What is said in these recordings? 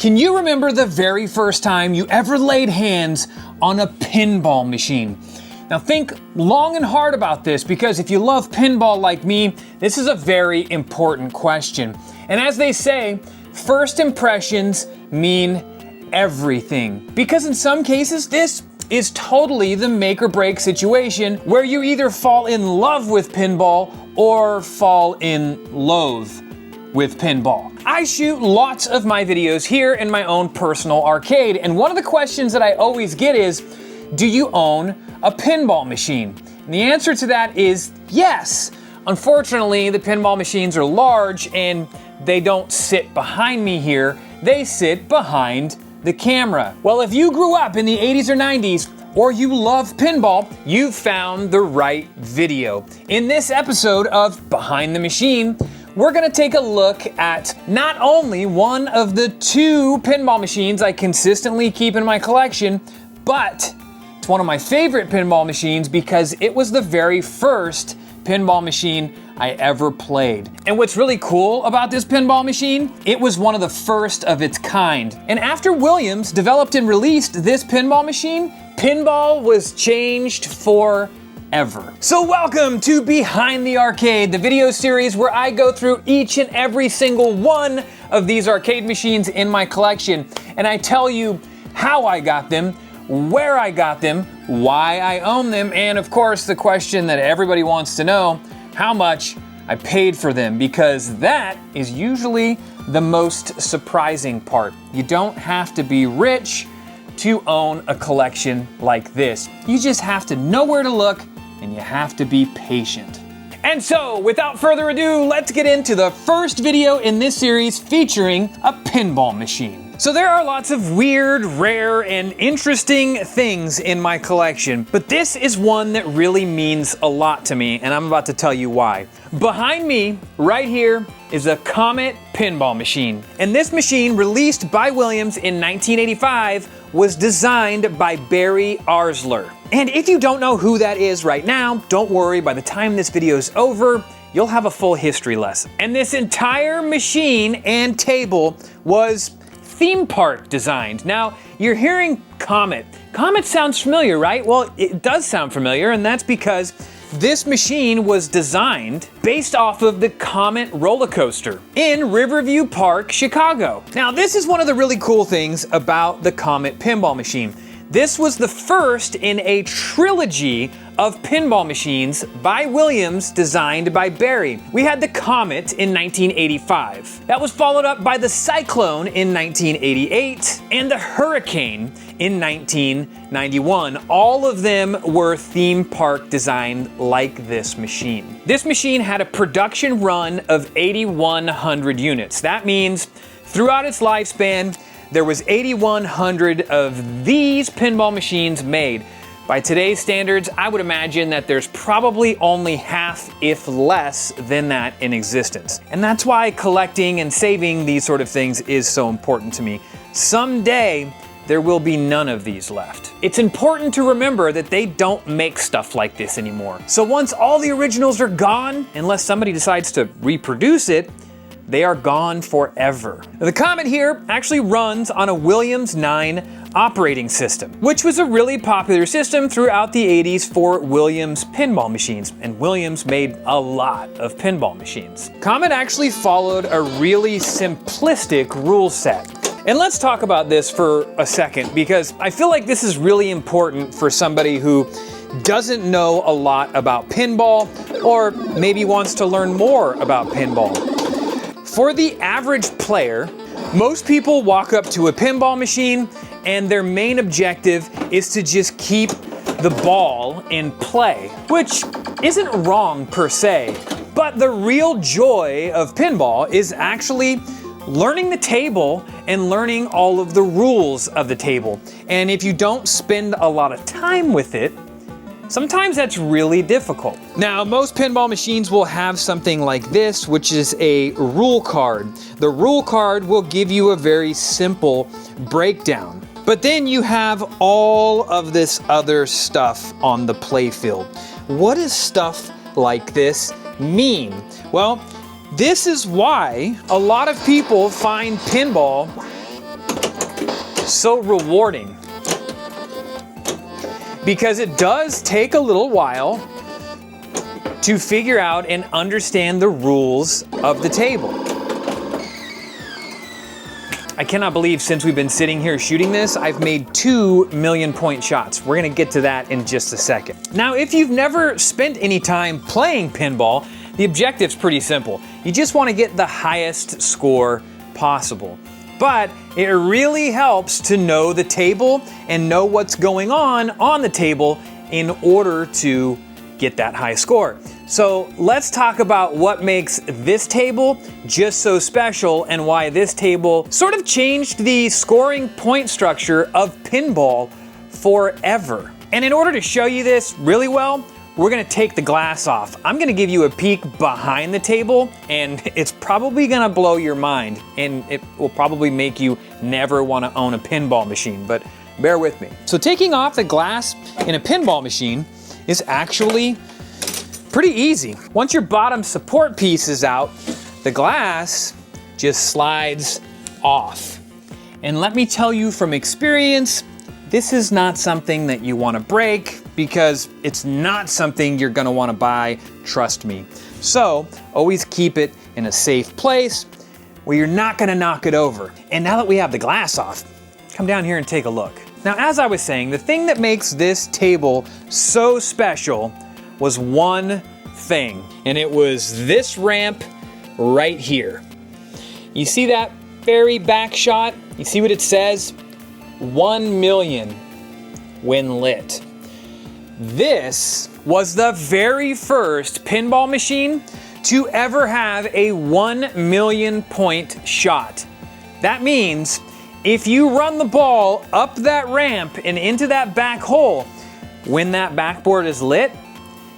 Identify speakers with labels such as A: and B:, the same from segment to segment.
A: Can you remember the very first time you ever laid hands on a pinball machine? Now think long and hard about this, because if you love pinball like me, this is a very important question. And as they say, first impressions mean everything. Because in some cases, this is totally the make or break situation where you either fall in love with pinball or fall in loathe with pinball. I shoot lots of my videos here in my own personal arcade, and one of the questions that I always get is, do you own a pinball machine? And the answer to that is yes. Unfortunately, the pinball machines are large and they don't sit behind me here, they sit behind the camera. Well, if you grew up in the 80s or 90s, or you love pinball, you've found the right video. In this episode of Behind the Machine, we're gonna take a look at not only one of the 2 pinball machines I consistently keep in my collection, but it's one of my favorite pinball machines because it was the very first pinball machine I ever played. And what's really cool about this pinball machine, it was one of the first of its kind. And after Williams developed and released this pinball machine, pinball was changed forever. So welcome to Behind the Arcade, the video series where I go through each and every single one of these arcade machines in my collection, and I tell you how I got them, where I got them, why I own them, and of course the question that everybody wants to know, how much I paid for them, because that is usually the most surprising part. You don't have to be rich to own a collection like this. You just have to know where to look, and you have to be patient. And so, without further ado, let's get into the first video in this series featuring a pinball machine. So there are lots of weird, rare, and interesting things in my collection, but this is one that really means a lot to me, and I'm about to tell you why. Behind me, right here, is a Comet pinball machine. And this machine, released by Williams in 1985, was designed by Barry Arsler. And if you don't know who that is right now, don't worry, by the time this video is over, you'll have a full history lesson. And this entire machine and table was theme park designed. Now, you're hearing Comet. Comet sounds familiar, right? Well, it does sound familiar, and that's because this machine was designed based off of the Comet roller coaster in Riverview Park, Chicago. Now, this is one of the really cool things about the Comet pinball machine. This was the first in a trilogy of pinball machines by Williams designed by Barry. We had the Comet in 1985. That was followed up by the Cyclone in 1988 and the Hurricane in 1991. All of them were theme park designed like this machine. This machine had a production run of 8,100 units. That means throughout its lifespan, there was 8,100 of these pinball machines made. By today's standards, I would imagine that there's probably only half, if less, than that in existence. And that's why collecting and saving these sort of things is so important to me. Someday, there will be none of these left. It's important to remember that they don't make stuff like this anymore. So once all the originals are gone, unless somebody decides to reproduce it, they are gone forever. The Comet here actually runs on a Williams 9 operating system, which was a really popular system throughout the 80s for Williams pinball machines, and Williams made a lot of pinball machines. Comet actually followed a really simplistic rule set. And let's talk about this for a second, because I feel like this is really important for somebody who doesn't know a lot about pinball, or maybe wants to learn more about pinball. For the average player, most people walk up to a pinball machine and their main objective is to just keep the ball in play, which isn't wrong per se, but the real joy of pinball is actually learning the table and learning all of the rules of the table. And if you don't spend a lot of time with it, sometimes that's really difficult. Now, most pinball machines will have something like this, which is a rule card. The rule card will give you a very simple breakdown. But then you have all of this other stuff on the playfield. What does stuff like this mean? Well, this is why a lot of people find pinball so rewarding, because it does take a little while to figure out and understand the rules of the table. I cannot believe since we've been sitting here shooting this, I've made 2 million point shots. We're gonna get to that in just a second. Now, if you've never spent any time playing pinball, the objective's pretty simple. You just wanna get the highest score possible. But it really helps to know the table and know what's going on the table in order to get that high score. So let's talk about what makes this table just so special and why this table sort of changed the scoring point structure of pinball forever. And in order to show you this really well, we're gonna take the glass off. I'm gonna give you a peek behind the table, and it's probably gonna blow your mind, and it will probably make you never wanna own a pinball machine, but bear with me. So taking off the glass in a pinball machine is actually pretty easy. Once your bottom support piece is out, the glass just slides off. And let me tell you from experience, this is not something that you want to break, because it's not something you're going to want to buy, trust me. So always keep it in a safe place where you're not going to knock it over. And now that we have the glass off, come down here and take a look. Now, as I was saying, the thing that makes this table so special was one thing, and it was this ramp right here. You see that very back shot? You see what it says? 1 million when lit. This was the very first pinball machine to ever have a 1 million point shot. That means if you run the ball up that ramp and into that back hole, when that backboard is lit,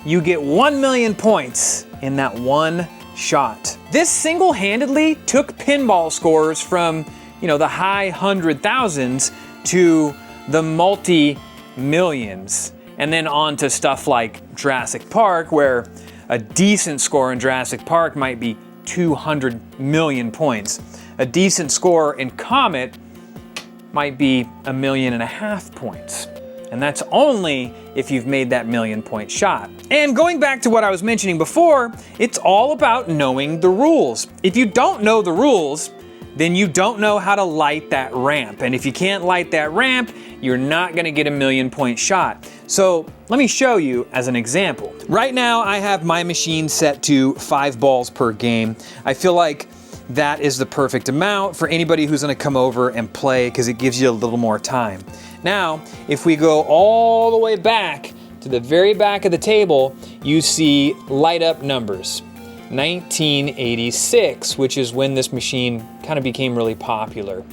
A: you get 1 million points in that one shot. This single-handedly took pinball scores from, the high 100,000s to the multi-millions, and then on to stuff like Jurassic Park, where a decent score in Jurassic Park might be 200 million points. A decent score in Comet might be 1.5 million points. And that's only if you've made that 1 million point shot. And going back to what I was mentioning before, it's all about knowing the rules. If you don't know the rules, then you don't know how to light that ramp. And if you can't light that ramp, you're not gonna get a 1 million point shot. So let me show you as an example. Right now, I have my machine set to 5 balls per game. I feel like that is the perfect amount for anybody who's gonna come over and play, because it gives you a little more time. Now, if we go all the way back to the very back of the table, you see light up numbers. 1986, which is when this machine kind of became really popular.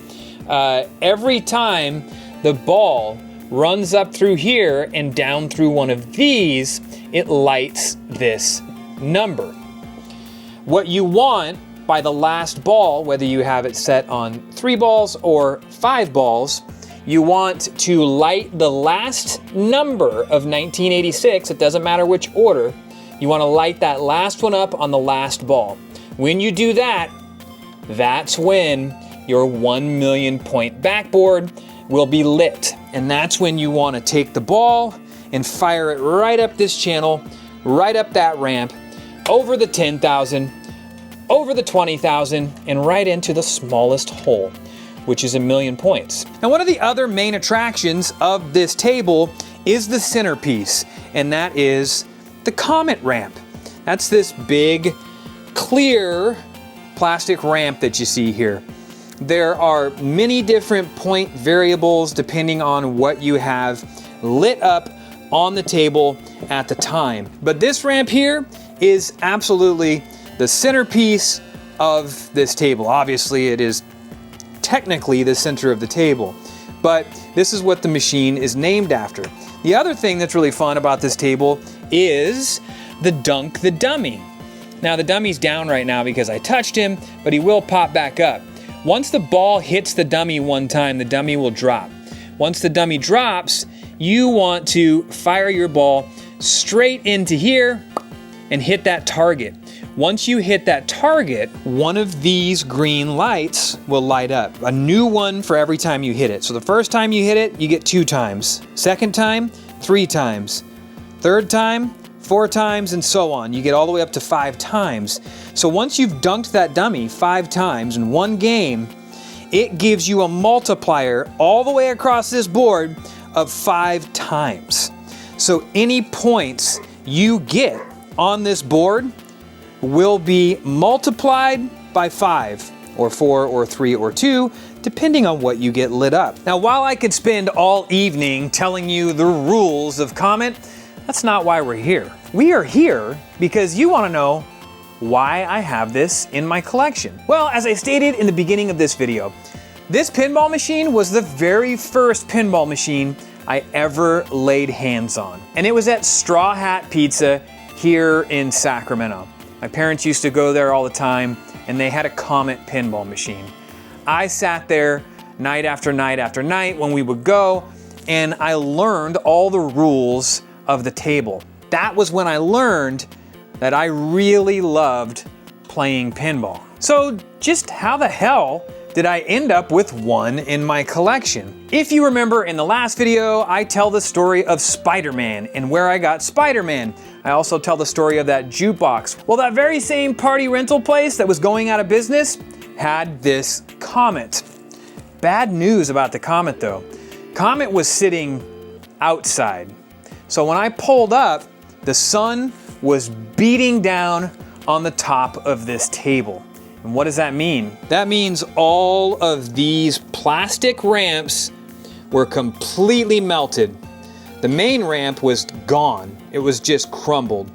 A: Every time the ball runs up through here and down through one of these, it lights this number. What you want by the last ball, whether you have it set on 3 balls or 5 balls, you want to light the last number of 1986, it doesn't matter which order, you want to light that last one up on the last ball. When you do that, that's when your 1 million point backboard will be lit. And that's when you want to take the ball and fire it right up this channel, right up that ramp, over the 10,000, over the 20,000, and right into the smallest hole, which is 1 million points. Now, one of the other main attractions of this table is the centerpiece, and that is the Comet ramp. That's this big, clear plastic ramp that you see here. There are many different point variables depending on what you have lit up on the table at the time. But this ramp here is absolutely the centerpiece of this table. Obviously, it is technically the center of the table, but this is what the machine is named after. The other thing that's really fun about this table is the Dunk the Dummy. Now, the dummy's down right now because I touched him, but he will pop back up. Once the ball hits the dummy one time, the dummy will drop. Once the dummy drops, you want to fire your ball straight into here and hit that target. once you hit that target, one of these green lights will light up. A new one for every time you hit it. So the first time you hit it, you get 2 times. Second time, 3 times. Third time, 4 times, and so on. You get all the way up to 5 times. So once you've dunked that dummy 5 times in one game, it gives you a multiplier all the way across this board of 5 times. So any points you get on this board will be multiplied by 5 or 4 or 3 or 2, depending on what you get lit up. Now, while I could spend all evening telling you the rules of Comet, that's not why we're here. We are here because you want to know why I have this in my collection. Well, as I stated in the beginning of this video, this pinball machine was the very first pinball machine I ever laid hands on. And it was at Straw Hat Pizza here in Sacramento. My parents used to go there all the time, and they had a Comet pinball machine. I sat there night after night after night when we would go, and I learned all the rules of the table. That was when I learned that I really loved playing pinball. So just how the hell did I end up with one in my collection? If you remember in the last video, I tell the story of Spider-Man and where I got Spider-Man. I also tell the story of that jukebox. Well, that very same party rental place that was going out of business had this Comet. Bad news about the Comet though. Comet was sitting outside. So when I pulled up, the sun was beating down on the top of this table. And what does that mean? That means all of these plastic ramps were completely melted. The main ramp was gone. It was just crumbled.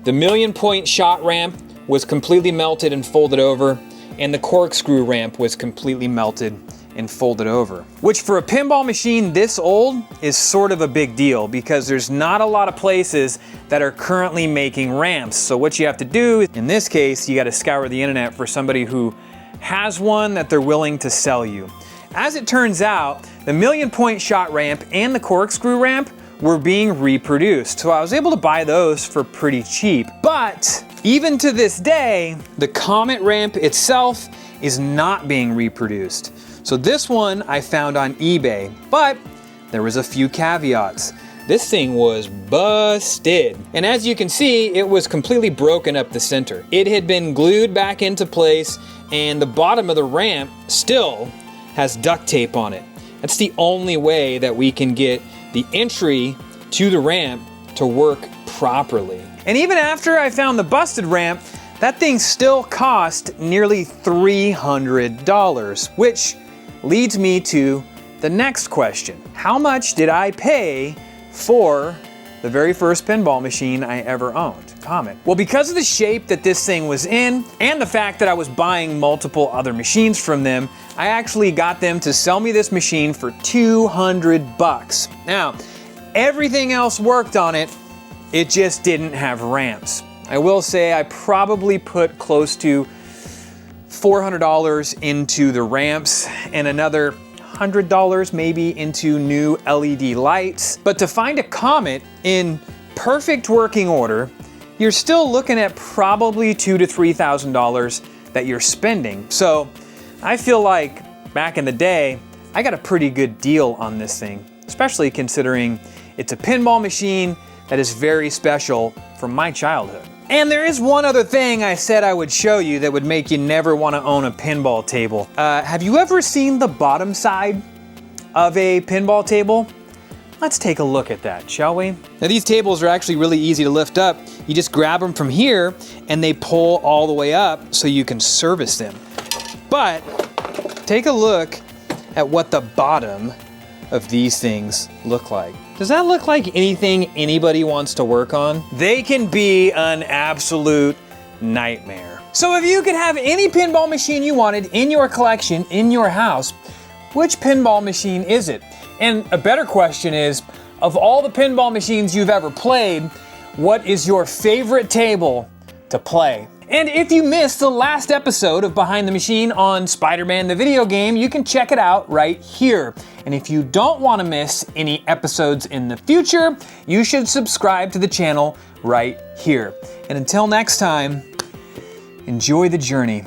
A: The 1,000,000-point shot ramp was completely melted and folded over, and the corkscrew ramp was completely melted and folded over. Which for a pinball machine this old is sort of a big deal because there's not a lot of places that are currently making ramps. So what you have to do, in this case, you gotta scour the internet for somebody who has one that they're willing to sell you. As it turns out, the 1,000,000-point shot ramp and the corkscrew ramp were being reproduced. So I was able to buy those for pretty cheap. But even to this day, the Comet ramp itself is not being reproduced. So this one I found on eBay, but there was a few caveats. This thing was busted. And as you can see, it was completely broken up the center. It had been glued back into place, and the bottom of the ramp still has duct tape on it. That's the only way that we can get the entry to the ramp to work properly. And even after I found the busted ramp, that thing still cost nearly $300, which leads me to the next question. How much did I pay for the very first pinball machine I ever owned, Comet? Well, because of the shape that this thing was in and the fact that I was buying multiple other machines from them, I actually got them to sell me this machine for $200. Now, everything else worked on it, it just didn't have ramps. I will say I probably put close to $400 into the ramps and another $100 maybe into new LED lights. But to find a Comet in perfect working order, you're still looking at probably $2,000 to $3,000 that you're spending. So I feel like back in the day, I got a pretty good deal on this thing, especially considering it's a pinball machine that is very special from my childhood. And there is one other thing I said I would show you that would make you never want to own a pinball table. Have you ever seen the bottom side of a pinball table? Let's take a look at that, shall we? Now these tables are actually really easy to lift up. You just grab them from here and they pull all the way up so you can service them. But take a look at what the bottom of these things look like. Does that look like anything anybody wants to work on? They can be an absolute nightmare. So if you could have any pinball machine you wanted in your collection, in your house, which pinball machine is it? And a better question is, of all the pinball machines you've ever played, what is your favorite table to play? And if you missed the last episode of Behind the Machine on Spider-Man the video game, you can check it out right here. And if you don't want to miss any episodes in the future, you should subscribe to the channel right here. And until next time, Enjoy the journey.